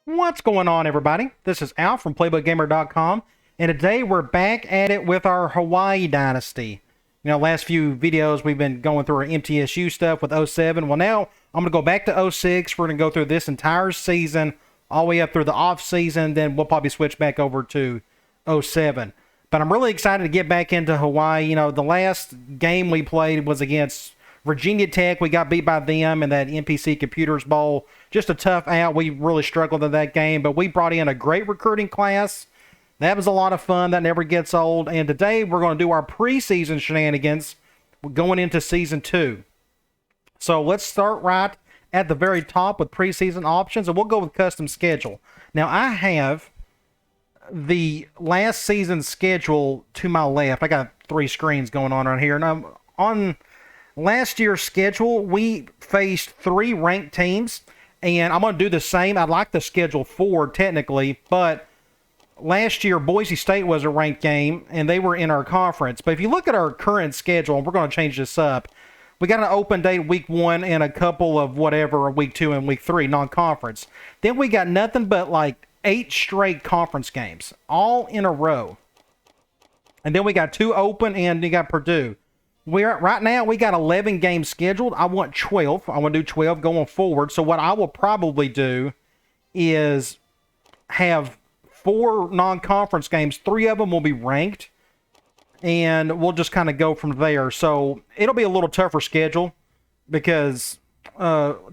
What's going on, everybody? This is Al from PlaybookGamer.com, and today we're back at it with our Hawaii Dynasty. Last few videos we've been going through our MTSU stuff with 07. Well, now I'm going to go back to 06. We're going to go through this entire season, all the way up through the off season, then we'll probably switch back over to 07. But I'm really excited to get back into Hawaii. The last game we played was against Virginia Tech. We got beat by them in that NPC Computers Bowl. Just a tough out. We really struggled in that game, but we brought in a great recruiting class. That was a lot of fun. That never gets old. And today we're going to do our preseason shenanigans going into season 2. So let's start right at the very top with preseason options, and we'll go with custom schedule. Now, I have the last season's schedule to my left. I got 3 screens going on right here. And I'm on last year's schedule. We faced 3 ranked teams, and I'm going to do the same. I'd like the schedule 4 technically, but last year Boise State was a ranked game, and they were in our conference. But if you look at our current schedule, and we're going to change this up, we got an open date week 1 and a couple of whatever week 2 and week 3 non-conference. Then we got nothing but like 8 straight conference games, all in a row. And then we got 2 open, and you got Purdue. Right now, we got 11 games scheduled. I want 12. I want to do 12 going forward. So what I will probably do is have 4 non-conference games. 3 of them will be ranked, and we'll just kind of go from there. So it'll be a little tougher schedule because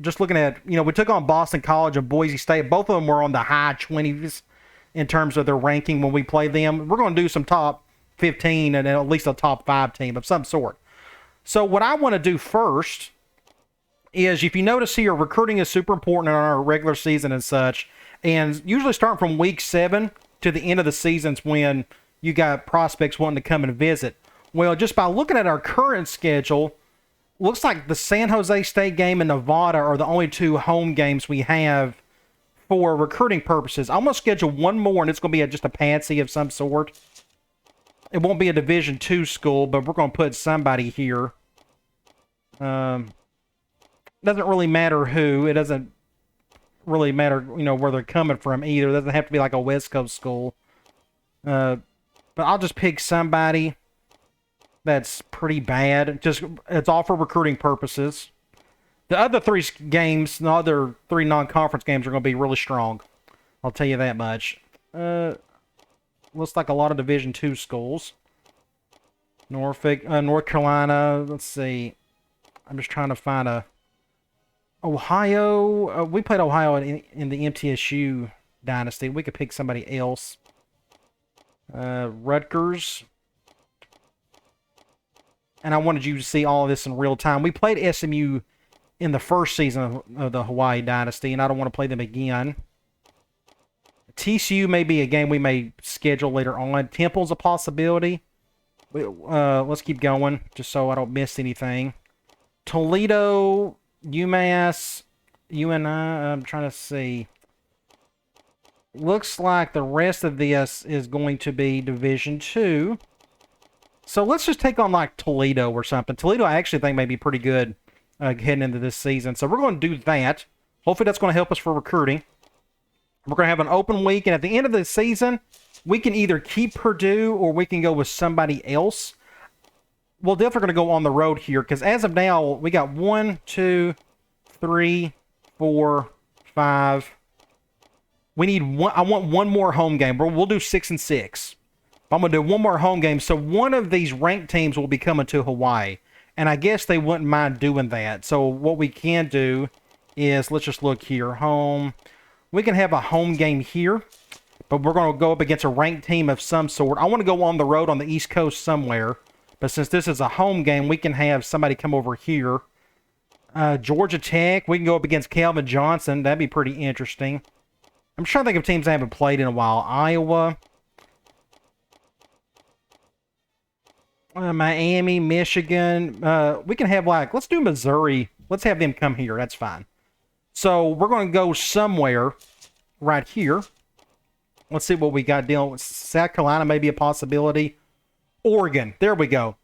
just looking at, we took on Boston College and Boise State. Both of them were on the high 20s in terms of their ranking when we played them. We're going to do some top 15 and at least a top 5 team of some sort. So what I want to do first is, if you notice here, recruiting is super important in our regular season and such. And usually starting from week 7 to the end of the seasons when you got prospects wanting to come and visit. Well, just by looking at our current schedule, looks like the San Jose State game and Nevada are the only 2 home games we have for recruiting purposes. I'm going to schedule one more, and it's going to be just a patsy of some sort. It won't be a Division II school, but we're going to put somebody here. Doesn't really matter who. It doesn't really matter, where they're coming from either. It doesn't have to be like a West Coast school. But I'll just pick somebody that's pretty bad. It's all for recruiting purposes. The other 3 games, the other 3 non-conference games are going to be really strong. I'll tell you that much. Looks like a lot of Division II schools. Norfolk, North Carolina. Let's see. I'm just trying to find a Ohio. We played Ohio in the MTSU Dynasty. We could pick somebody else. Rutgers. And I wanted you to see all of this in real time. We played SMU in the first season of the Hawaii Dynasty, and I don't want to play them again. TCU may be a game we may schedule later on. Temple's a possibility. Let's keep going, just so I don't miss anything. Toledo, UMass, UNI, I'm trying to see. Looks like the rest of this is going to be Division II. So let's just take on like Toledo or something. Toledo I actually think may be pretty good heading into this season. So we're going to do that. Hopefully that's going to help us for recruiting. We're going to have an open week, and at the end of the season, we can either keep Purdue or we can go with somebody else. We're definitely going to go on the road here, because as of now, we got 1, 2, 3, 4, 5. We need one. I want one more home game. We'll do 6 and 6. I'm going to do one more home game. So one of these ranked teams will be coming to Hawaii, and I guess they wouldn't mind doing that. So what we can do is, let's just look here. Home. We can have a home game here, but we're going to go up against a ranked team of some sort. I want to go on the road on the East Coast somewhere, but since this is a home game, we can have somebody come over here. Georgia Tech, we can go up against Calvin Johnson. That'd be pretty interesting. I'm trying to think of teams I haven't played in a while. Iowa. Miami, Michigan. We can have let's do Missouri. Let's have them come here. That's fine. So we're going to go somewhere right here. Let's see what we got dealing with. South Carolina may be a possibility. Oregon. There we go.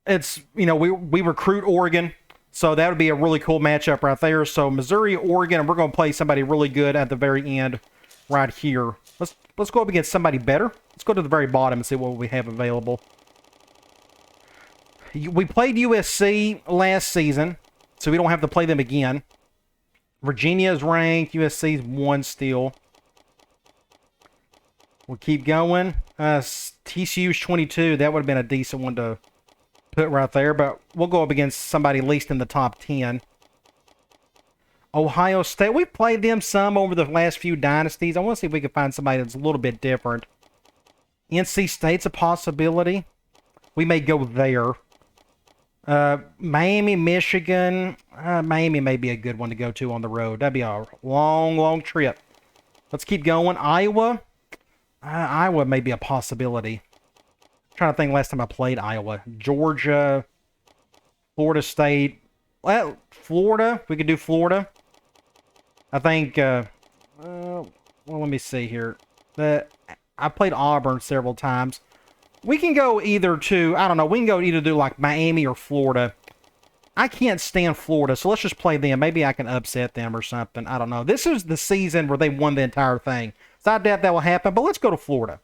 It's, we recruit Oregon. So that would be a really cool matchup right there. So Missouri, Oregon, and we're going to play somebody really good at the very end right here. Let's go up against somebody better. Let's go to the very bottom and see what we have available. We played USC last season, so we don't have to play them again. Virginia's ranked. USC's 1 still. We'll keep going. TCU's 22. That would have been a decent one to put right there, but we'll go up against somebody at least in the top 10. Ohio State. We've played them some over the last few dynasties. I want to see if we can find somebody that's a little bit different. NC State's a possibility. We may go there. Miami, Michigan. Miami may be a good one to go to on the road. That'd be a long, long trip. Let's keep going. Iowa. Iowa may be a possibility. I'm trying to think last time I played Iowa. Georgia. Florida State. Well, Florida. We could do Florida. I think, well, let me see here. I played Auburn several times. We can go either to, I don't know, we can go either do like Miami or Florida. I can't stand Florida, so let's just play them. Maybe I can upset them or something. I don't know. This is the season where they won the entire thing. So I doubt that will happen, but let's go to Florida.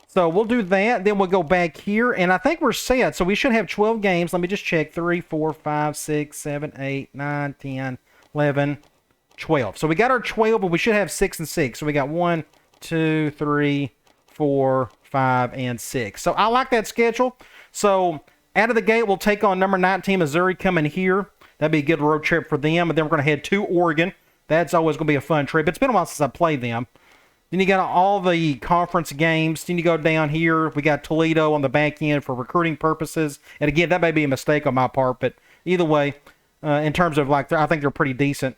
So we'll do that. Then we'll go back here, and I think we're set. So we should have 12 games. Let me just check. 3, 4, 5, 6, 7, 8, 9, 10, 11, 12. So we got our 12, but we should have 6 and 6. So we got 1, 2, 3, 4, 5, and 6. So I like that schedule. So out of the gate, we'll take on number 19, Missouri, coming here. That'd be a good road trip for them. And then we're going to head to Oregon. That's always going to be a fun trip. It's been a while since I played them. Then you got all the conference games. Then you go down here. We got Toledo on the back end for recruiting purposes. And again, that may be a mistake on my part. But either way, in terms of like, I think they're pretty decent.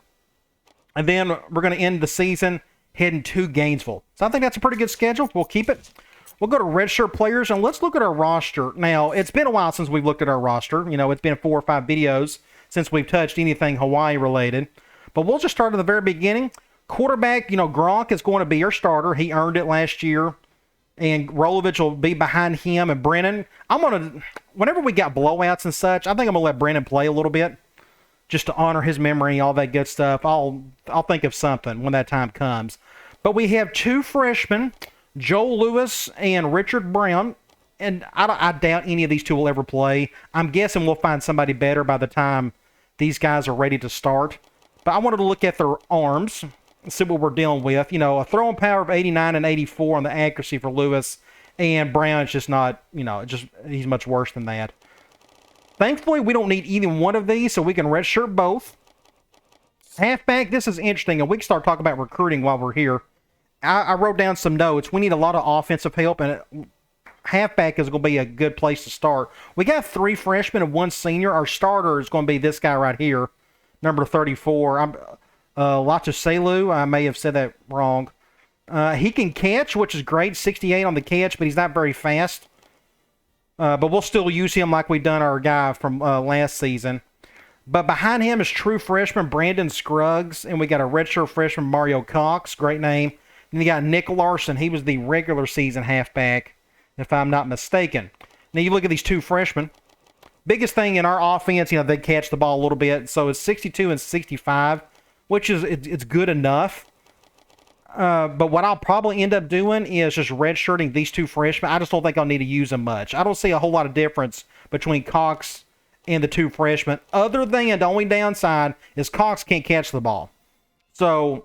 And then we're going to end the season heading to Gainesville. So I think that's a pretty good schedule. We'll keep it. We'll go to Redshirt Players, and let's look at our roster. Now, it's been a while since we've looked at our roster. You know, it's been 4 or 5 videos since we've touched anything Hawaii-related. But we'll just start at the very beginning. Quarterback, you know, Gronk is going to be our starter. He earned it last year. And Rolovich will be behind him. And Brennan, whenever we got blowouts and such, I think I'm going to let Brennan play a little bit, just to honor his memory, all that good stuff. I'll think of something when that time comes. But we have 2 freshmen, Joel Lewis and Richard Brown, and I doubt any of these 2 will ever play. I'm guessing we'll find somebody better by the time these guys are ready to start. But I wanted to look at their arms and see what we're dealing with. You know, a throwing power of 89 and 84 on the accuracy for Lewis, and Brown's just not, you know, he's much worse than that. Thankfully, we don't need either one of these, so we can redshirt both. Halfback, this is interesting, and we can start talking about recruiting while we're here. I wrote down some notes. We need a lot of offensive help, and halfback is going to be a good place to start. We got 3 freshmen and 1 senior. Our starter is going to be this guy right here, number 34. Latuselu, I may have said that wrong. He can catch, which is great, 68 on the catch, but he's not very fast. But we'll still use him like we've done our guy from last season. But behind him is true freshman Brandon Scruggs, and we got a redshirt freshman Mario Cox, great name. And you got Nick Larson. He was the regular season halfback, if I'm not mistaken. Now you look at these 2 freshmen. Biggest thing in our offense, you know, they catch the ball a little bit. So it's 62 and 65, which is it's good enough. But what I'll probably end up doing is just redshirting these 2 freshmen. I just don't think I'll need to use them much. I don't see a whole lot of difference between Cox and the 2 freshmen, other than the only downside is Cox can't catch the ball. So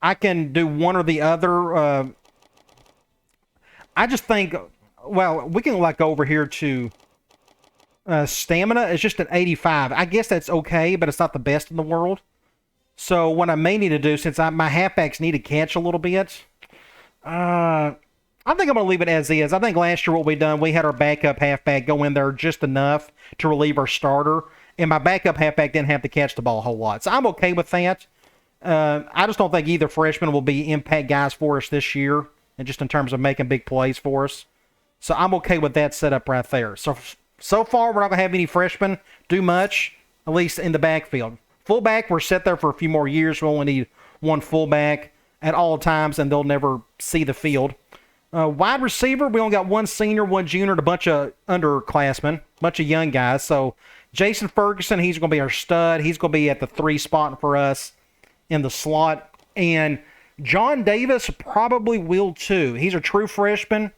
I can do one or the other. I just think, well, we can like go over here to stamina. It's just an 85. I guess that's okay, but it's not the best in the world. So what I may need to do, since my halfbacks need to catch a little bit, I think I'm going to leave it as is. I think last year what we done, we had our backup halfback go in there just enough to relieve our starter, and my backup halfback didn't have to catch the ball a whole lot. So I'm okay with that. I just don't think either freshman will be impact guys for us this year, and just in terms of making big plays for us. So I'm okay with that setup right there. So far, we're not going to have any freshmen do much, at least in the backfield. Fullback, we're set there for a few more years. We only need 1 fullback at all times, and they'll never see the field. Wide receiver, we only got one senior, one junior, and a bunch of underclassmen, a bunch of young guys. So Jason Ferguson, he's going to be our stud. He's going to be at the 3 spot for us in the slot. And John Davis probably will too. He's a true freshman.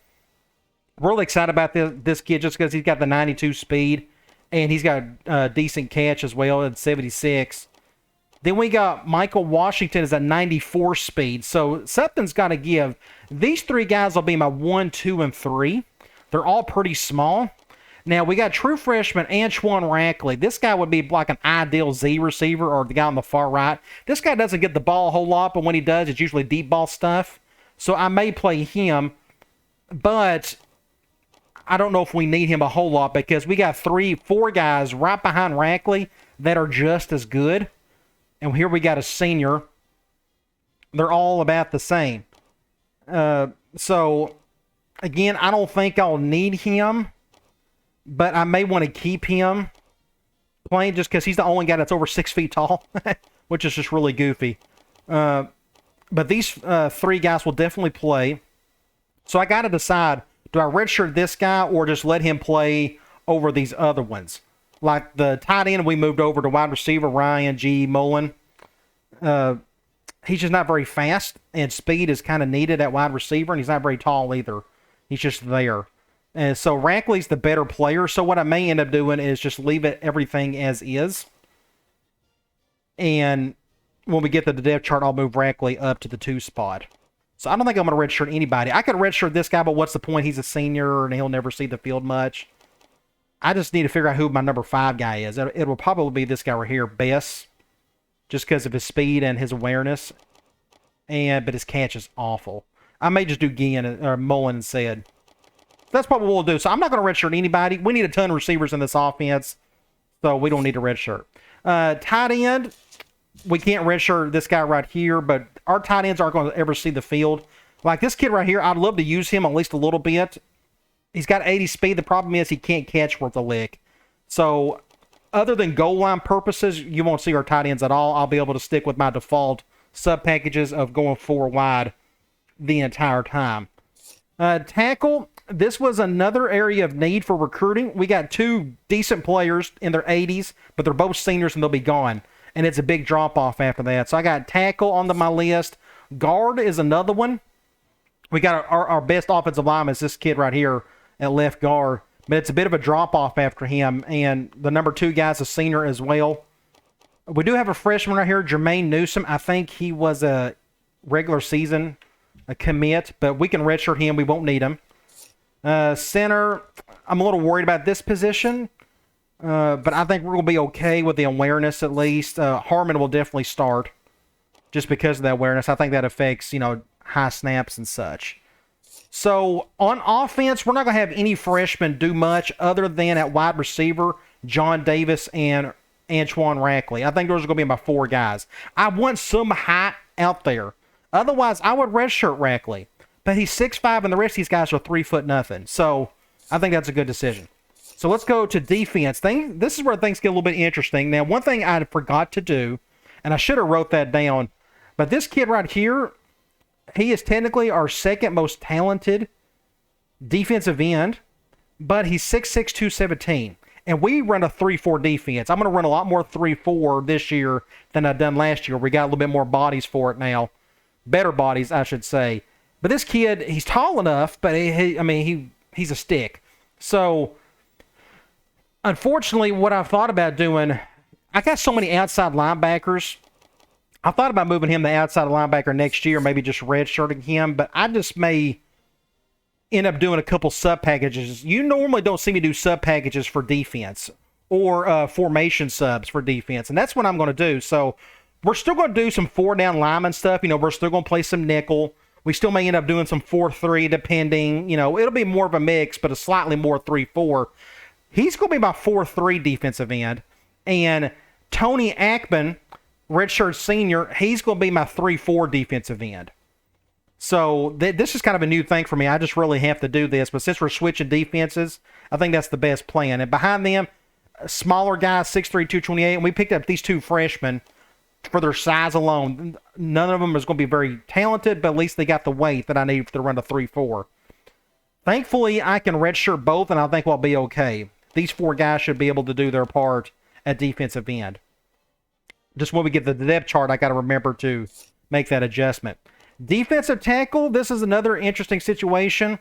Really excited about this kid just because he's got the 92 speed. And he's got a decent catch as well at 76. Then we got Michael Washington is at 94 speed. So something's got to give. These 3 guys will be my 1, 2, and 3. They're all pretty small. Now, we got true freshman Antoine Rackley. This guy would be like an ideal Z receiver or the guy on the far right. This guy doesn't get the ball a whole lot, but when he does, it's usually deep ball stuff. So I may play him, but I don't know if we need him a whole lot because we got 4 guys right behind Rackley that are just as good. And here we got a senior. They're all about the same. So, again, I don't think I'll need him, but I may want to keep him playing just because he's the only guy that's over 6 feet tall, which is just really goofy. But these 3 guys will definitely play. So I got to decide, do I redshirt this guy or just let him play over these other ones? Like the tight end, we moved over to wide receiver Ryan G. Mullen. He's just not very fast, and speed is kind of needed at wide receiver, and he's not very tall either. He's just there. And so Rackley's the better player, so what I may end up doing is just leave everything as is. And when we get to the depth chart, I'll move Rackley up to the 2 spot. So I don't think I'm going to redshirt anybody. I could redshirt this guy, but what's the point? He's a senior, and he'll never see the field much. I just need to figure out who my number 5 guy is. It will probably be this guy right here, Bess, just because of his speed and his awareness. But his catch is awful. I may just do Gian or Mullen instead. That's probably what we'll do. So I'm not going to redshirt anybody. We need a ton of receivers in this offense, so we don't need a redshirt. Tight end, we can't redshirt this guy right here, but our tight ends aren't going to ever see the field. Like this kid right here, I'd love to use him at least a little bit. He's got 80 speed. The problem is he can't catch worth a lick. So other than goal line purposes, you won't see our tight ends at all. I'll be able to stick with my default sub packages of going 4 wide the entire time. Tackle, this was another area of need for recruiting. We got 2 decent players in their 80s, but they're both seniors and they'll be gone. And it's a big drop-off after that. So I got tackle on my list. Guard is another one. We got our best offensive lineman is this kid right here at left guard. But it's a bit of a drop-off after him. And the number 2 guy's a senior as well. We do have a freshman right here, Jermaine Newsom. I think he was a regular season commit, but we can redshirt him. We won't need him. Center, I'm a little worried about this position, but I think we're going to be okay with the awareness at least. Harmon will definitely start just because of that awareness. I think that affects, high snaps and such. So on offense, we're not going to have any freshmen do much other than at wide receiver, John Davis and Antoine Rackley. I think those are going to be my 4 guys. I want some height out there. Otherwise, I would redshirt Rackley. But he's 6'5", and the rest of these guys are 3 foot nothing. So I think that's a good decision. So let's go to defense. This is where things get a little bit interesting. Now, one thing I forgot to do, and I should have wrote that down, but this kid right here, he is technically our 2nd most talented defensive end, but he's 6'6", 217. And we run a 3-4 defense. I'm going to run a lot more 3-4 this year than I've done last year. We got a little bit more bodies for it now. Better bodies, I should say. But this kid, he's tall enough, but he's a stick. So, unfortunately, what I've thought about doing, I got so many outside linebackers. I thought about moving him to outside linebacker next year, maybe just redshirting him, but I just may end up doing a couple sub packages. You normally don't see me do sub packages for defense or formation subs for defense, and that's what I'm going to do. So we're still going to do some 4-down lineman stuff. We're still going to play some nickel. We still may end up doing some 4-3 depending. It'll be more of a mix, but a slightly more 3-4. He's going to be my 4-3 defensive end. And Tony Ackman, redshirt senior, he's going to be my 3-4 defensive end. So this is kind of a new thing for me. I just really have to do this. But since we're switching defenses, I think that's the best plan. And behind them, smaller guys, 6'3", 228. And we picked up these 2 freshmen for their size alone. None of them is going to be very talented, but at least they got the weight that I need to run a 3-4. Thankfully, I can redshirt both, and I think we'll be okay. These 4 guys should be able to do their part at defensive end. Just when we get the depth chart, I got to remember to make that adjustment. Defensive tackle, this is another interesting situation.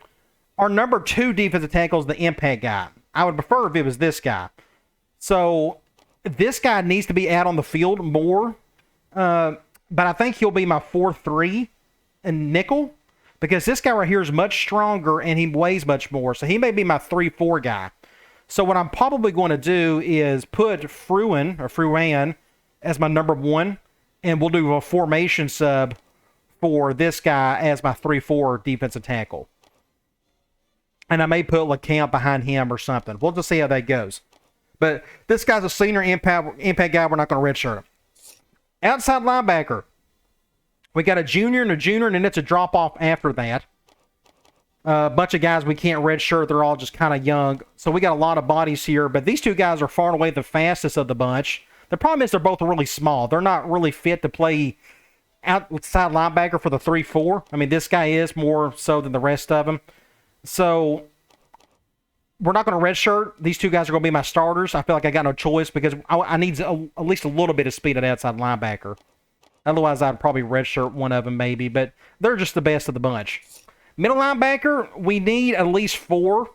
Our number 2 defensive tackle is the impact guy. I would prefer if it was this guy. So this guy needs to be out on the field more. But I think he'll be my 4-3 in nickel, because this guy right here is much stronger and he weighs much more. So he may be my 3-4 guy. So what I'm probably going to do is put Fruan as my number 1, and we'll do a formation sub for this guy as my 3-4 defensive tackle. And I may put LeCamp behind him or something. We'll just see how that goes. But this guy's a senior impact guy. We're not going to redshirt him. Outside linebacker. We got a junior, and then it's a drop-off after that. A bunch of guys we can't redshirt. They're all just kind of young. So we got a lot of bodies here. But these 2 guys are far and away the fastest of the bunch. The problem is they're both really small. They're not really fit to play outside linebacker for the 3-4. I mean, this guy is more so than the rest of them. So we're not going to redshirt. These 2 guys are going to be my starters. I feel like I got no choice because I need at least a little bit of speed at outside linebacker. Otherwise, I'd probably redshirt one of them maybe, but they're just the best of the bunch. Middle linebacker, we need at least 4.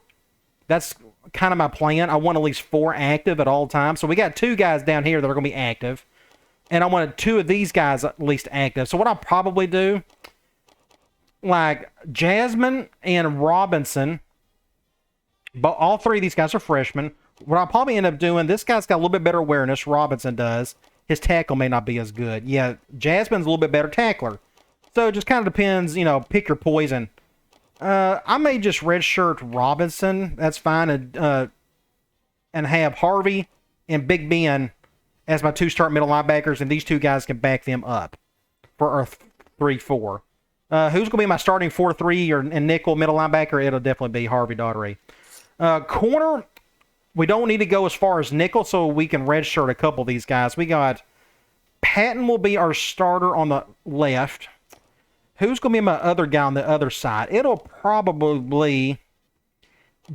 That's kind of my plan. I want at least 4 active at all times. So we got 2 guys down here that are going to be active, and I wanted 2 of these guys at least active. So what I'll probably do, like Jasmine and Robinson, but all 3 of these guys are freshmen. What I'll probably end up doing, this guy's got a little bit better awareness, Robinson does. His tackle may not be as good. Yeah, Jasmine's a little bit better tackler. So it just kind of depends, pick your poison. I may just redshirt Robinson. That's fine. And have Harvey and Big Ben as my 2 start middle linebackers, and these 2 guys can back them up for our 3-4. Who's going to be my starting 4-3 and nickel middle linebacker? It'll definitely be Harvey Daugherty. Corner, we don't need to go as far as nickel, so we can redshirt a couple of these guys. We got Patton will be our starter on the left. Who's going to be my other guy on the other side? It'll probably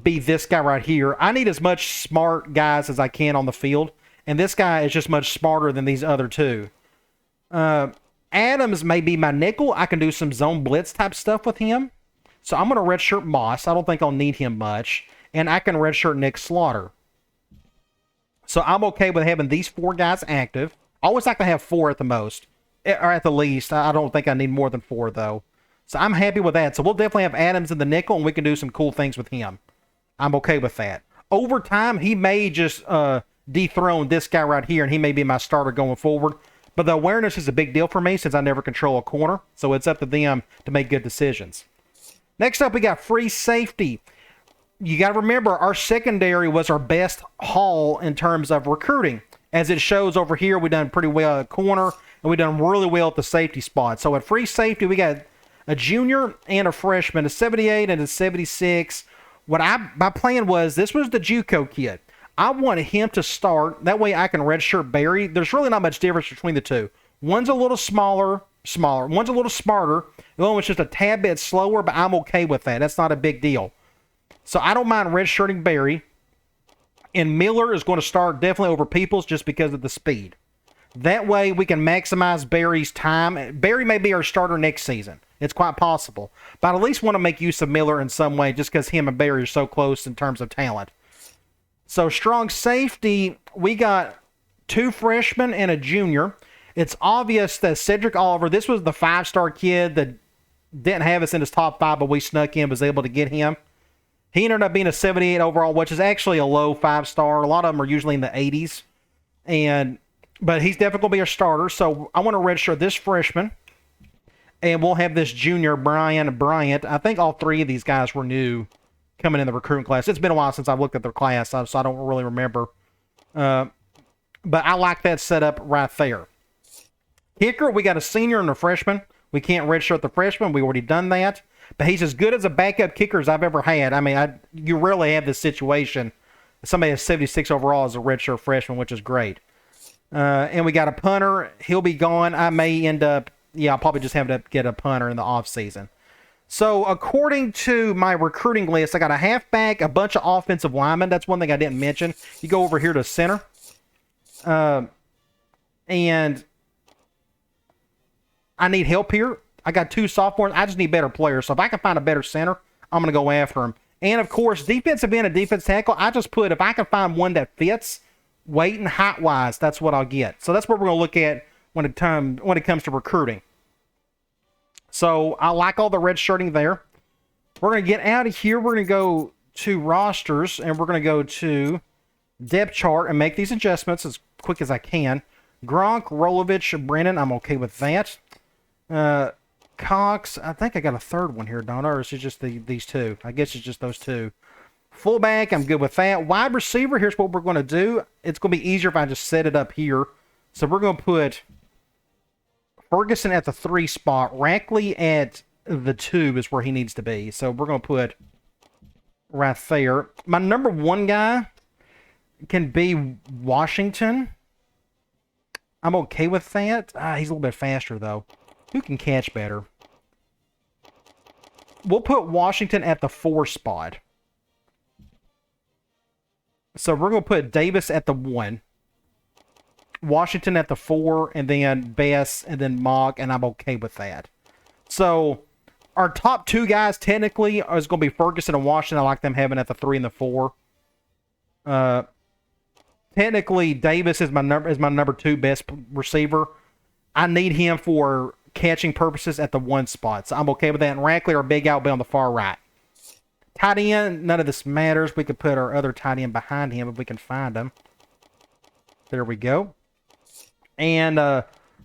be this guy right here. I need as much smart guys as I can on the field, and this guy is just much smarter than these other 2. Adams may be my nickel. I can do some zone blitz type stuff with him. So I'm going to redshirt Moss. I don't think I'll need him much. And I can redshirt Nick Slaughter. So I'm okay with having these 4 guys active. I always like to have 4 at the most. Or at the least. I don't think I need more than 4, though. So I'm happy with that. So we'll definitely have Adams in the nickel, and we can do some cool things with him. I'm okay with that. Over time, he may just dethrone this guy right here, and he may be my starter going forward. But the awareness is a big deal for me since I never control a corner. So it's up to them to make good decisions. Next up, we got free safety. You got to remember, our secondary was our best haul in terms of recruiting. As it shows over here, we done pretty well at corner, and we done really well at the safety spot. So at free safety, we got a junior and a freshman, a 78 and a 76. My plan was, this was the JUCO kid. I wanted him to start. That way I can redshirt Barry. There's really not much difference between the 2. One's a little smaller. One's a little smarter. The other one's just a tad bit slower, but I'm okay with that. That's not a big deal. So I don't mind redshirting Barry. And Miller is going to start definitely over Peoples just because of the speed. That way we can maximize Barry's time. Barry may be our starter next season. It's quite possible. But I at least want to make use of Miller in some way just because him and Barry are so close in terms of talent. So strong safety, we got 2 freshmen and a junior. It's obvious that Cedric Oliver, this was the 5-star kid that didn't have us in his top 5, but we snuck in, was able to get him. He ended up being a 78 overall, which is actually a low 5-star. A lot of them are usually in the 80s. But he's definitely going to be our starter. So I want to redshirt this freshman. And we'll have this junior, Brian Bryant. I think all 3 of these guys were new coming in the recruiting class. It's been a while since I've looked at their class, so I don't really remember. But I like that setup right there. Kicker, we got a senior and a freshman. We can't redshirt the freshman. We already done that. But he's as good as a backup kicker as I've ever had. I mean, you rarely have this situation. Somebody has 76 overall as a redshirt freshman, which is great. And we got a punter. He'll be gone. I may end up, I'll probably just have to get a punter in the offseason. So, according to my recruiting list, I got a halfback, a bunch of offensive linemen. That's one thing I didn't mention. You go over here to center. And I need help here. I got 2 sophomores. I just need better players. So, if I can find a better center, I'm going to go after them. And, of course, defensive end and defense tackle, I just put, if I can find one that fits, weight and height-wise, that's what I'll get. So, that's what we're going to look at when it comes to recruiting. So, I like all the red shirting there. We're going to get out of here. We're going to go to rosters, and we're going to go to depth chart and make these adjustments as quick as I can. Gronk, Rolovich, Brennan, I'm okay with that. Cox, I think I got a third one here, don't I? Or is it just these 2? I guess it's just those 2. Fullback, I'm good with that. Wide receiver, here's what we're going to do. It's going to be easier if I just set it up here. So, we're going to put Ferguson at the 3 spot. Rackley at the 2 is where he needs to be. So we're going to put right there. My number 1 guy can be Washington. I'm okay with that. He's a little bit faster, though. Who can catch better? We'll put Washington at the 4 spot. So we're going to put Davis at the 1. Washington at the 4, and then Bess, and then Mock, and I'm okay with that. So, our top 2 guys, technically, is going to be Ferguson and Washington. I like them having at the 3 and the 4. Technically, Davis is my number 2 best receiver. I need him for catching purposes at the 1 spot. So, I'm okay with that. And Rackley, our big guy, will be on the far right. Tight end, none of this matters. We could put our other tight end behind him if we can find him. There we go. And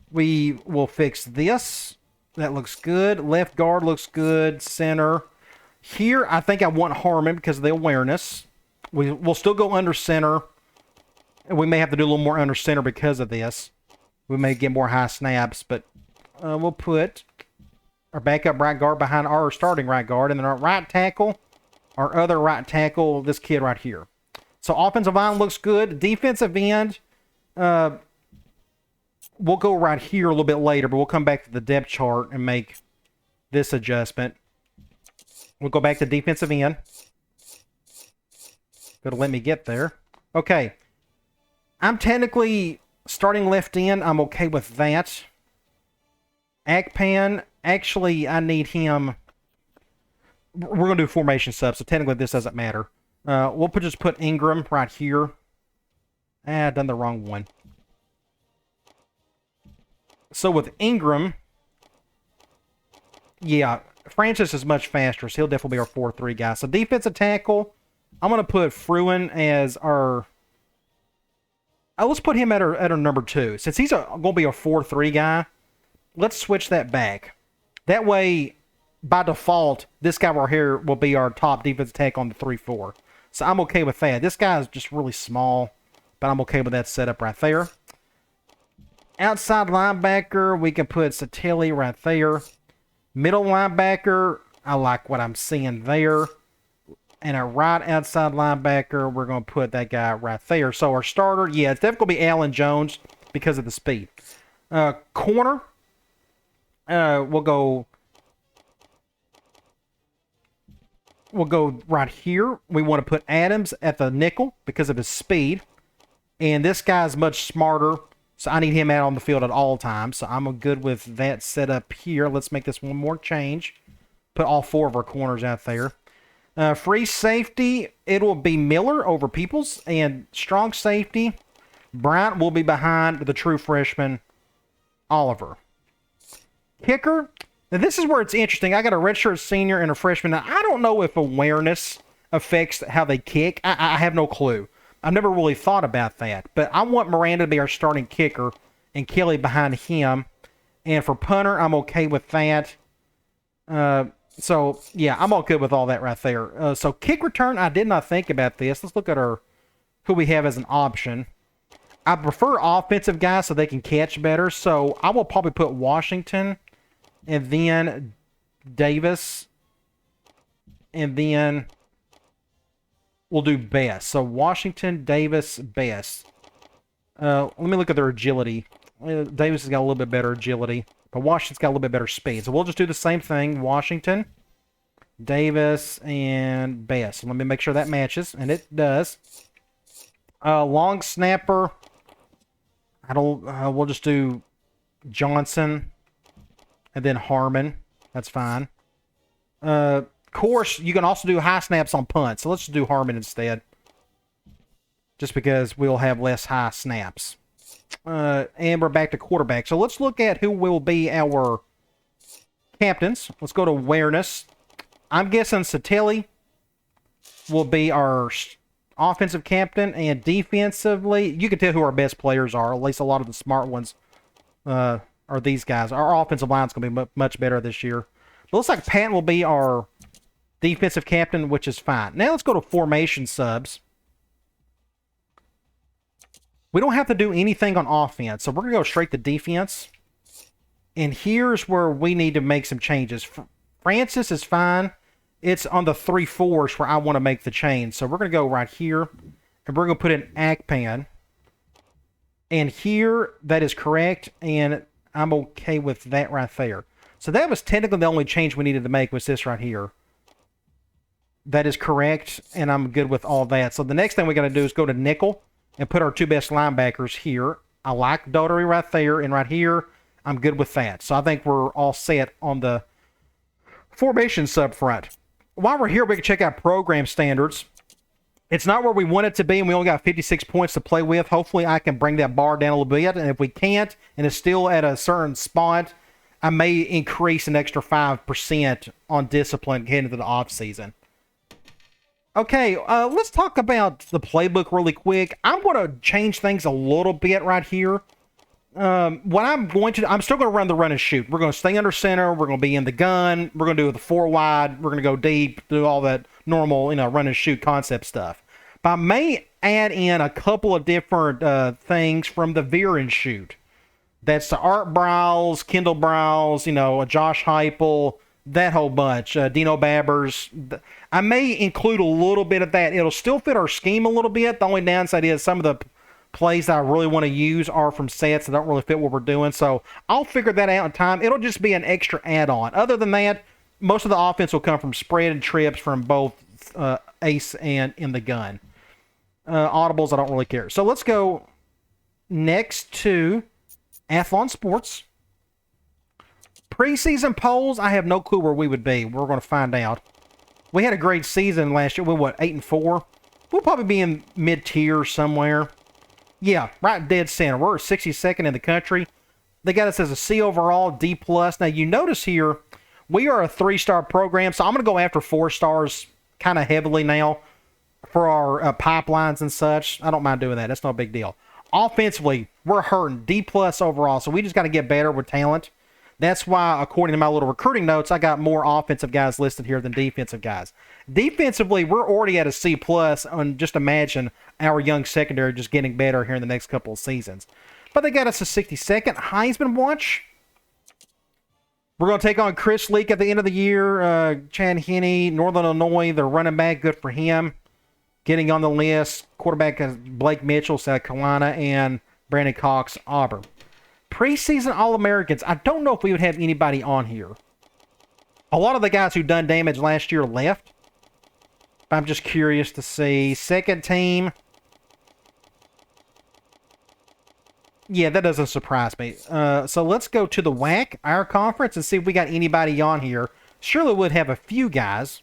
we will fix this. That looks good. Left guard looks good. Center. Here, I think I want Harmon because of the awareness. We'll still go under center. And we may have to do a little more under center because of this. We may get more high snaps. But we'll put our backup right guard behind our starting right guard. And then our right tackle, our other right tackle, this kid right here. So offensive line looks good. Defensive end, we'll go right here a little bit later, but we'll come back to the depth chart and make this adjustment. We'll go back to defensive end. It'll let me get there. Okay. I'm technically starting left end. I'm okay with that. Akpan, actually, I need him. We're going to do formation sub, so technically this doesn't matter. We'll just put Ingram right here. I've done the wrong one. So with Ingram, yeah, Francis is much faster, so he'll definitely be our 4-3 guy. So defensive tackle, I'm going to put Fruin as our... let's put him at our number 2. Since he's going to be a 4-3 guy, let's switch that back. That way, by default, this guy right here will be our top defensive tackle on the 3-4. So I'm okay with that. This guy is just really small, but I'm okay with that setup right there. Outside linebacker, we can put Satelli right there. Middle linebacker, I like what I'm seeing there. And a right outside linebacker, we're going to put that guy right there. So our starter, yeah, it's definitely going to be Allen Jones because of the speed. Corner, we'll go right here. We want to put Adams at the nickel because of his speed. And this guy's much smarter, so I need him out on the field at all times. So I'm good with that setup here. Let's make this one more change. Put all 4 of our corners out there. Free safety, it will be Miller over Peoples. And strong safety, Bryant will be behind the true freshman, Oliver. Kicker, now this is where it's interesting. I got a redshirt senior and a freshman. Now, I don't know if awareness affects how they kick. I have no clue. I've never really thought about that. But I want Miranda to be our starting kicker and Kelly behind him. And for punter, I'm okay with that. So, yeah, I'm all good with all that right there. So, kick return, I did not think about this. Let's look at who we have as an option. I prefer offensive guys so they can catch better. So, I will probably put Washington and then Davis. And then we'll do Best. So, Washington, Davis, Best. Let me look at their agility. Davis has got a little bit better agility. But Washington's got a little bit better speed. So we'll just do the same thing. Washington. Davis and Best. Let me make sure that matches, and it does. Long snapper. I don't. We'll just do Johnson, and then Harmon. That's fine. Of course, you can also do high snaps on punts. So let's just do Harmon instead, just because we'll have less high snaps. And we're back to quarterback. So let's look at who will be our captains. Let's go to awareness. I'm guessing Satelli will be our offensive captain, and defensively, you can tell who our best players are. At least a lot of the smart ones are these guys. Our offensive line's going to be much better this year. It looks like Pat will be our defensive captain, which is fine. Now let's go to formation subs. We don't have to do anything on offense, so we're going to go straight to defense. And here's where we need to make some changes. Francis is fine. It's on the 3-4s where I want to make the change. So we're going to go right here, and we're going to put in Akpan. And here, that is correct, and I'm okay with that right there. So that was technically the only change we needed to make was this right here. That is correct, and I'm good with all that. So the next thing we got to do is go to nickel and put our two best linebackers here. I like Daugherty right there, and right here, I'm good with that. So I think we're all set on the formation sub front. While we're here, we can check out program standards. It's not where we want it to be, and we only got 56 points to play with. Hopefully, I can bring that bar down a little bit, and if we can't, and it's still at a certain spot, I may increase an extra 5% on discipline heading into the offseason. Okay, let's talk about the playbook really quick. I'm going to change things a little bit right here. What I'm still going to run the run and shoot. We're going to stay under center. We're going to be in the gun. We're going to do the 4 wide. We're going to go deep, do all that normal, run and shoot concept stuff. But I may add in a couple of different things from the veer and shoot. That's the Art Browse, Kendall Browse, Josh Heupel, that whole bunch. Dino Babbers. I may include a little bit of that. It'll still fit our scheme a little bit. The only downside is some of the plays that I really want to use are from sets that don't really fit what we're doing. So I'll figure that out in time. It'll just be an extra add-on. Other than that, most of the offense will come from spread and trips from both ace and in the gun. Audibles, I don't really care. So let's go next to Athlon Sports. Preseason polls, I have no clue where we would be. We're going to find out. We had a great season last year. We were, 8-4? We'll probably be in mid-tier somewhere. Yeah, right dead center. We're 62nd in the country. They got us as a C overall, D+. Now, you notice here, we are a 3-star program, so I'm going to go after 4 stars kind of heavily now for our pipelines and such. I don't mind doing that. That's no big deal. Offensively, we're hurting. D+ overall, so we just got to get better with talent. That's why, according to my little recruiting notes, I got more offensive guys listed here than defensive guys. Defensively, we're already at a C+, and just imagine our young secondary just getting better here in the next couple of seasons. But they got us a 62nd Heisman watch. We're going to take on Chris Leak at the end of the year. Chad Henne, Northern Illinois, the running back, good for him. Getting on the list. Quarterback Blake Mitchell, South Carolina, and Brandon Cox, Auburn. Preseason All-Americans, I don't know if we would have anybody on here. A lot of the guys who done damage last year left. I'm just curious to see. Second team. Yeah, that doesn't surprise me. So let's go to the WAC, our conference, and see if we got anybody on here. Surely we'd have a few guys.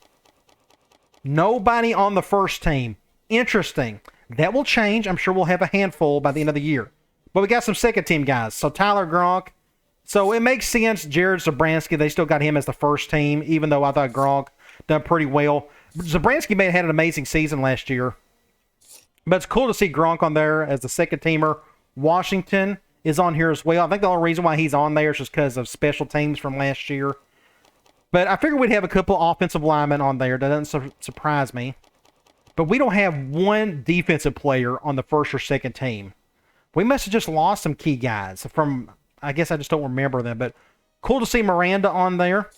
Nobody on the first team. Interesting. That will change. I'm sure we'll have a handful by the end of the year. But we got some second team guys. So Tyler Gronk. So it makes sense. Jared Zabransky, they still got him as the first team, even though I thought Gronk done pretty well. Zabransky had an amazing season last year. But it's cool to see Gronk on there as the second teamer. Washington is on here as well. I think the only reason why he's on there is just because of special teams from last year. But I figured we'd have a couple offensive linemen on there. That doesn't surprise me. But we don't have one defensive player on the first or second team. We must have just lost some key guys from, I guess I just don't remember them. But cool to see Miranda on there.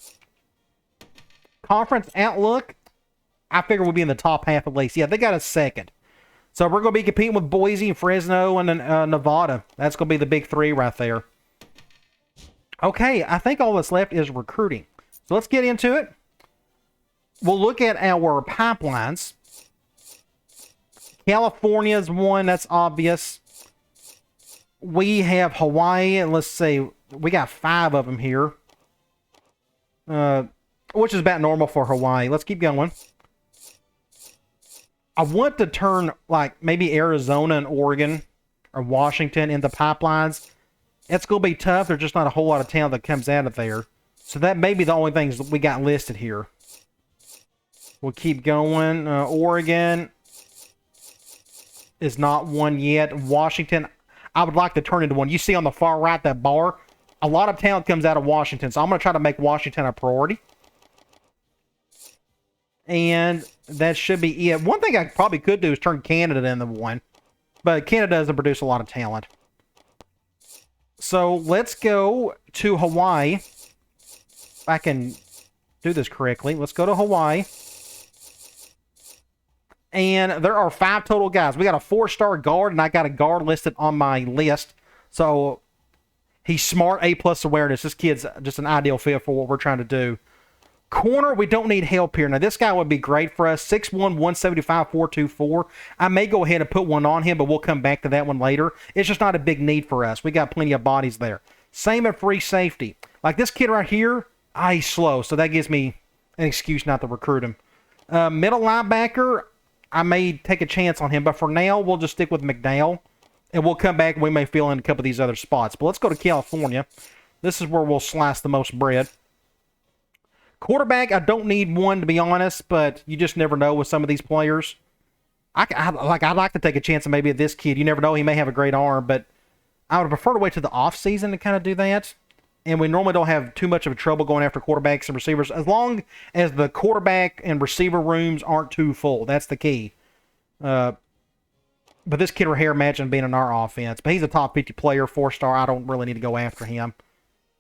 Conference Outlook, I figure we'll be in the top half at least. Yeah, they got a second. So we're going to be competing with Boise, Fresno, and Nevada. That's going to be the big three right there. Okay, I think all that's left is recruiting. So let's get into it. we'll look at our pipelines. California's one, that's obvious. We have Hawaii, and let's say we got 5 of them here. Which is about normal for Hawaii. Let's keep going. I want to turn, like, maybe Arizona and Oregon or Washington into pipelines. It's going to be tough. There's just not a whole lot of talent that comes out of there. So that may be the only things that we got listed here. We'll keep going. Oregon is not one yet. Washington, I would like to turn into one. You see on the far right, that bar? A lot of talent comes out of Washington, so I'm going to try to make Washington a priority. And that should be it. One thing I probably could do is turn Canada into one. But Canada doesn't produce a lot of talent. So let's go to Hawaii. If I can do this correctly. Let's go to Hawaii. And there are 5 total guys. We got a 4-star guard, and I got a guard listed on my list. So he's smart, A+ awareness. This kid's just an ideal fit for what we're trying to do. Corner, we don't need help here. Now, this guy would be great for us. 6'1", 175, 424. I may go ahead and put one on him, but we'll come back to that one later. It's just not a big need for us. We got plenty of bodies there. Same at free safety. Like this kid right here, he's slow, so that gives me an excuse not to recruit him. Middle linebacker, I may take a chance on him, but for now, we'll just stick with McDowell, and we'll come back and we may fill in a couple of these other spots. But let's go to California. This is where we'll slice the most bread. Quarterback, I don't need one, to be honest, but you just never know with some of these players. I'd like to take a chance on maybe this kid. You never know. He may have a great arm, but I would prefer to wait to the offseason to kind of do that. And we normally don't have too much of a trouble going after quarterbacks and receivers, as long as the quarterback and receiver rooms aren't too full. That's the key. But this kid right here, imagine being in our offense. But he's a top 50 player, 4-star. I don't really need to go after him.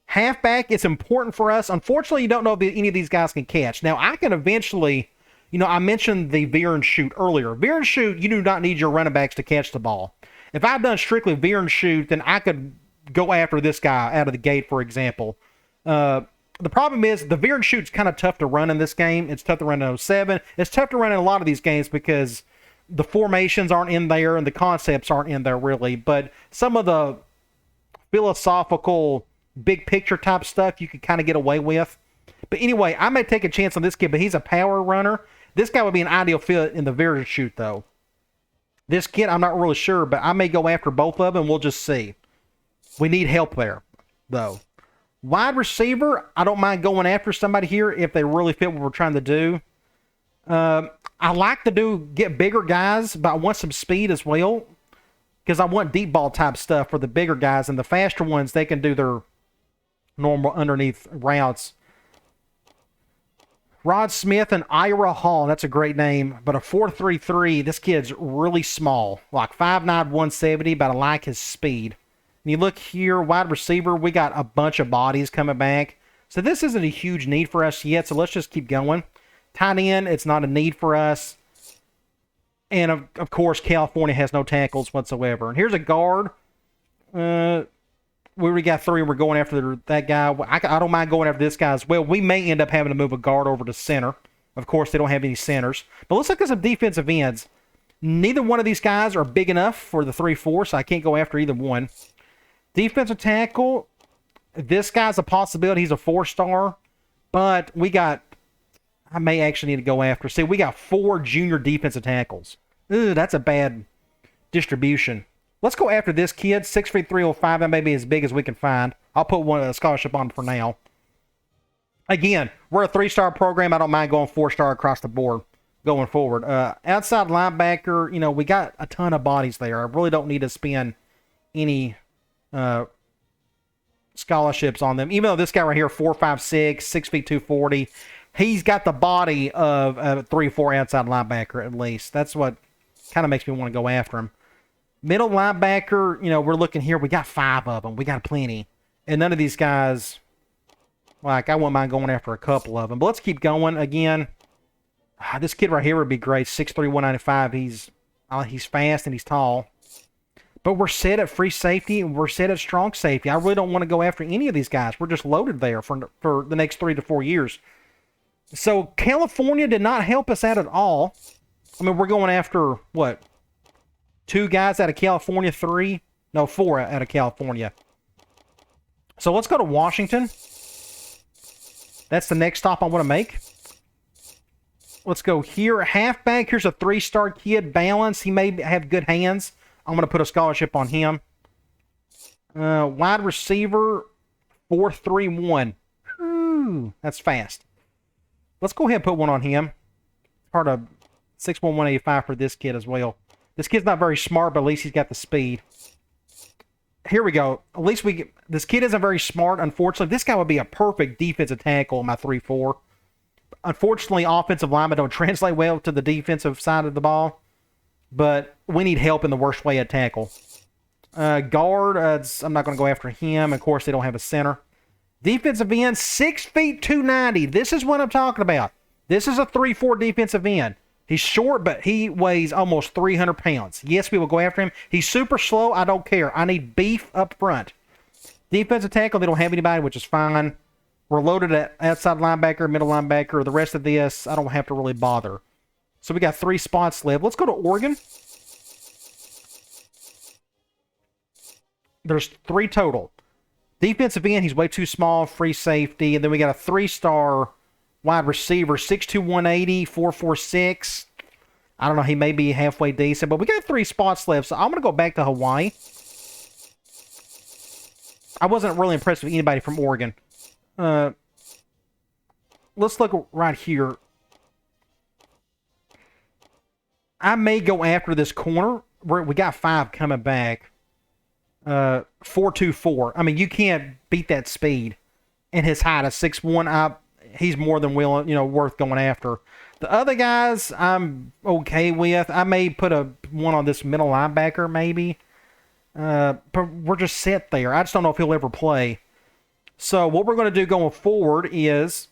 Halfback, it's important for us. Unfortunately, you don't know if any of these guys can catch. Now, I can eventually, I mentioned the veer and shoot earlier. Veer and shoot, you do not need your running backs to catch the ball. If I've done strictly veer and shoot, then I could go after this guy out of the gate, for example. The problem is the veer and shoot's kind of tough to run in this game. It's tough to run in 07. It's tough to run in a lot of these games because the formations aren't in there and the concepts aren't in there really. But some of the philosophical big picture type stuff you could kind of get away with. But anyway, I may take a chance on this kid, but he's a power runner. This guy would be an ideal fit in the veer and shoot, though. This kid, I'm not really sure, but I may go after both of them. We'll just see. We need help there, though. Wide receiver, I don't mind going after somebody here if they really fit what we're trying to do. I like to get bigger guys, but I want some speed as well because I want deep ball type stuff for the bigger guys, and the faster ones, they can do their normal underneath routes. Rod Smith and Ira Hall, that's a great name, but a 4.33, this kid's really small, like 5'9", 170, but I like his speed. And you look here, wide receiver, we got a bunch of bodies coming back. So this isn't a huge need for us yet, so let's just keep going. Tight end, it's not a need for us. And, of course, California has no tackles whatsoever. And here's a guard. We already got 3 and we're going after that guy. I don't mind going after this guy as well. We may end up having to move a guard over to center. Of course, they don't have any centers. But let's look at some defensive ends. Neither one of these guys are big enough for the 3-4, so I can't go after either one. Defensive tackle, this guy's a possibility. He's a 4-star. But I may actually need to go after. See, we got 4 junior defensive tackles. Ooh, that's a bad distribution. Let's go after this kid, 6'3", 305. That may be as big as we can find. I'll put a scholarship on for now. Again, we're a 3-star program. I don't mind going 4-star across the board going forward. Outside linebacker, we got a ton of bodies there. I really don't need to spend any scholarships on them. Even though this guy right here, 4'5'6", 6 feet 240, he's got the body of a 3-4 outside linebacker at least. That's what kind of makes me want to go after him. Middle linebacker, we're looking here. We got 5 of them. We got plenty. And none of these guys, I wouldn't mind going after a couple of them. But let's keep going. Again, this kid right here would be great. 6'3", 195. He's fast and he's tall. But we're set at free safety and we're set at strong safety. I really don't want to go after any of these guys. We're just loaded there for the next 3 to 4 years. So California did not help us out at all. I mean, we're going after, what, 2 guys out of California, 3? No, 4 out of California. So let's go to Washington. That's the next stop I want to make. Let's go here. Halfback, here's a 3-star kid. Balance, he may have good hands. I'm going to put a scholarship on him. Wide receiver, 4-3-1. Ooh, that's fast. Let's go ahead and put one on him. Part of 6'1", 185 for this kid as well. This kid's not very smart, but at least he's got the speed. Here we go. At least this kid isn't very smart, unfortunately. This guy would be a perfect defensive tackle in my 3-4. Unfortunately, offensive linemen don't translate well to the defensive side of the ball. But we need help in the worst way at tackle. Guard, I'm not going to go after him. Of course, they don't have a center. Defensive end, 6 feet 290. This is what I'm talking about. This is a 3-4 defensive end. He's short, but he weighs almost 300 pounds. Yes, we will go after him. He's super slow. I don't care. I need beef up front. Defensive tackle, they don't have anybody, which is fine. We're loaded at outside linebacker, middle linebacker. The rest of this, I don't have to really bother. So we got 3 spots left. Let's go to Oregon. There's 3 total. Defensive end, he's way too small, free safety. And then we got a 3-star wide receiver, 6'2", 180, 4'4", I don't know, he may be halfway decent, but we got 3 spots left, so I'm going to go back to Hawaii. I wasn't really impressed with anybody from Oregon. Let's look right here. I may go after this corner. We got 5 coming back. 4.24. I mean, you can't beat that speed. And his height is 6'1". He's more than willing, worth going after. The other guys, I'm okay with. I may put one on this middle linebacker, maybe. But we're just set there. I just don't know if he'll ever play. So what we're going to do going forward is,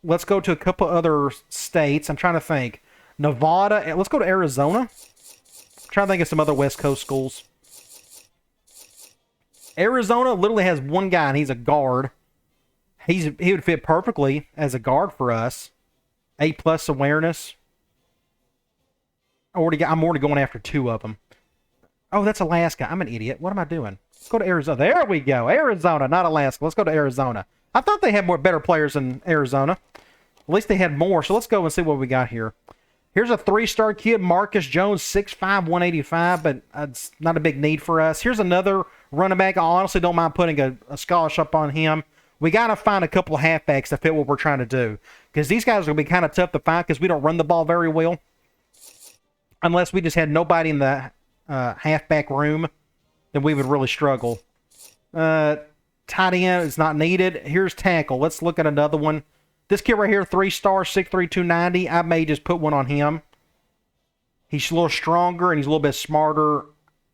let's go to a couple other states. I'm trying to think. Nevada. Let's go to Arizona. I'm trying to think of some other West Coast schools. Arizona literally has 1 guy, and he's a guard. He would fit perfectly as a guard for us. 8+ awareness. I'm already going after 2 of them. Oh, that's Alaska. I'm an idiot. What am I doing? Let's go to Arizona. There we go. Arizona, not Alaska. Let's go to better I thought they had better players in Arizona. At least they had more. So let's go and see what we got here. Here's a 3-star kid, Marcus Jones, 6'5", 185, but it's not a big need for us. Here's another running back. I honestly don't mind putting a scholarship on him. We got to find a couple of halfbacks to fit what we're trying to do. Because these guys are going to be kind of tough to find because we don't run the ball very well. Unless we just had nobody in the halfback room, then we would really struggle. Tight end is not needed. Here's tackle. Let's look at another one. This kid right here, 3-star, 6'3", 290. I may just put one on him. He's a little stronger and he's a little bit smarter.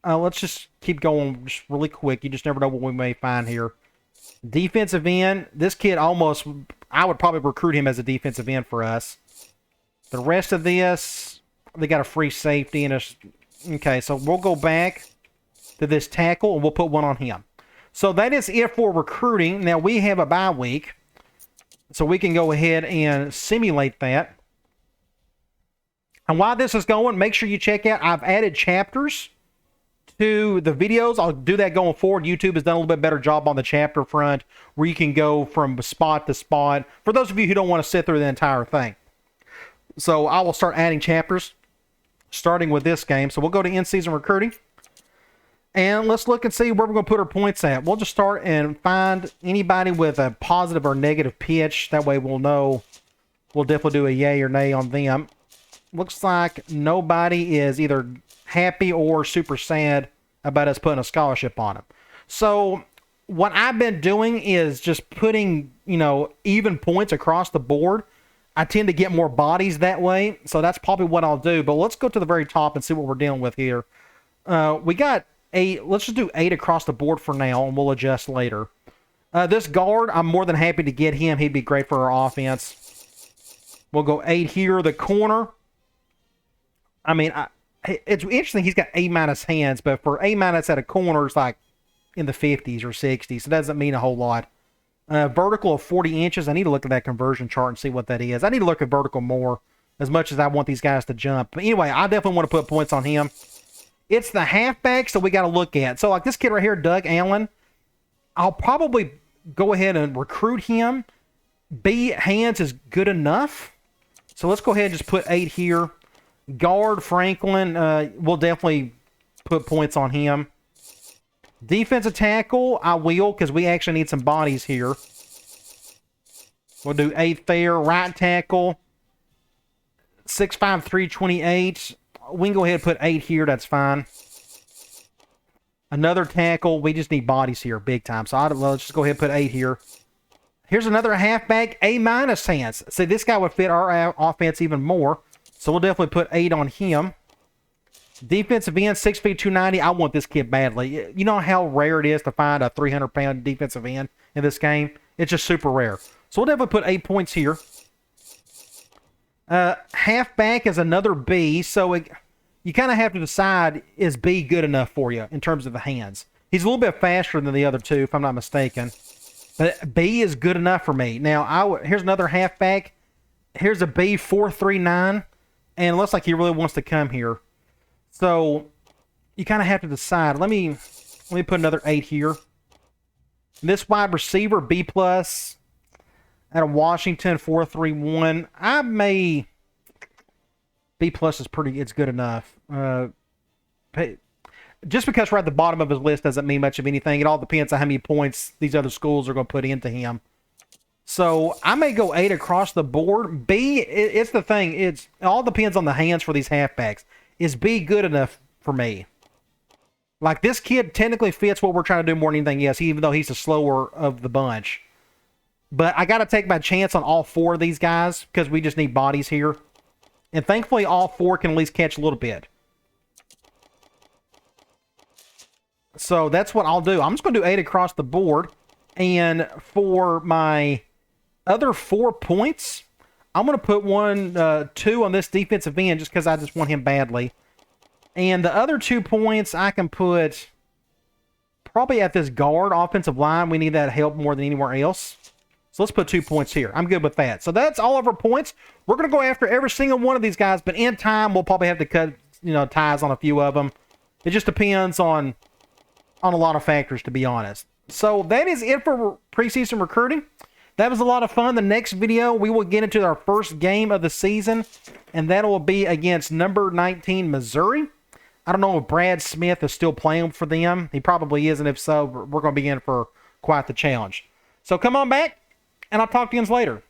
Let's just keep going just really quick. You just never know what we may find here. Defensive end. This kid I would probably recruit him as a defensive end for us. The rest of this, they got a free safety. Okay, so we'll go back to this tackle and we'll put one on him. So that is it for recruiting. Now we have a bye week. So we can go ahead and simulate that. And while this is going, make sure you check out, I've added chapters to the videos. I'll do that going forward. YouTube has done a little bit better job on the chapter front where you can go from spot to spot. For those of you who don't want to sit through the entire thing. So I will start adding chapters starting with this game. So we'll go to in-season recruiting. And let's look and see where we're going to put our points at. We'll just start and find anybody with a positive or negative pitch. That way we'll know. We'll definitely do a yay or nay on them. Looks like nobody is either happy or super sad about us putting a scholarship on them. So what I've been doing is just putting, even points across the board. I tend to get more bodies that way. So that's probably what I'll do. But let's go to the very top and see what we're dealing with here. We got 8. Let's just do 8 across the board for now, and we'll adjust later. This guard, I'm more than happy to get him. He'd be great for our offense. We'll go 8 here. The corner, I mean, it's interesting. He's got A- hands, but for A- at a corner, it's like in the 50s or 60s. It doesn't mean a whole lot. Vertical of 40 inches. I need to look at that conversion chart and see what that is. I need to look at vertical more as much as I want these guys to jump. But anyway, I definitely want to put points on him. It's the halfback, so we got to look at. So like this kid right here, Doug Allen, I'll probably go ahead and recruit him. B, hands is good enough. So let's go ahead and just put 8 here. Guard, Franklin, we'll definitely put points on him. Defensive tackle, I will, because we actually need some bodies here. We'll do 8 there. Right tackle, 6'5", 328. We can go ahead and put 8 here. That's fine. Another tackle. We just need bodies here big time. So let's just go ahead and put 8 here. Here's another halfback, A- hands. See, this guy would fit our offense even more. So we'll definitely put 8 on him. Defensive end, 6 feet, 290. I want this kid badly. You know how rare it is to find a 300-pound defensive end in this game? It's just super rare. So we'll definitely put 8 points here. Halfback is another B. So you kind of have to decide, is B good enough for you in terms of the hands? He's a little bit faster than the other two, if I'm not mistaken. But B is good enough for me. Now, here's another halfback. Here's a B, 439. And it looks like he really wants to come here. So you kind of have to decide. Let me put another 8 here. This wide receiver, B+, out of Washington, 431. I may... B+ is it's good enough. Just because we're at the bottom of his list doesn't mean much of anything. It all depends on how many points these other schools are going to put into him. So I may go 8 across the board. B, it's the thing. It all depends on the hands for these halfbacks. Is B good enough for me? Like, this kid technically fits what we're trying to do more than anything else, even though he's the slower of the bunch. But I got to take my chance on all 4 of these guys because we just need bodies here. And thankfully, all 4 can at least catch a little bit. So that's what I'll do. I'm just going to do 8 across the board. And for my other 4 points, I'm going to put 2 on this defensive end just because I just want him badly. And the other 2 points I can put probably at this guard offensive line. We need that help more than anywhere else. So let's put 2 points here. I'm good with that. So that's all of our points. We're going to go after every single one of these guys, but in time, we'll probably have to cut, ties on a few of them. It just depends on a lot of factors, to be honest. So that is it for preseason recruiting. That was a lot of fun. The next video, we will get into our first game of the season, and that will be against number 19 Missouri. I don't know if Brad Smith is still playing for them. He probably is, and if so, we're going to be in for quite the challenge. So come on back, and I'll talk to you guys later.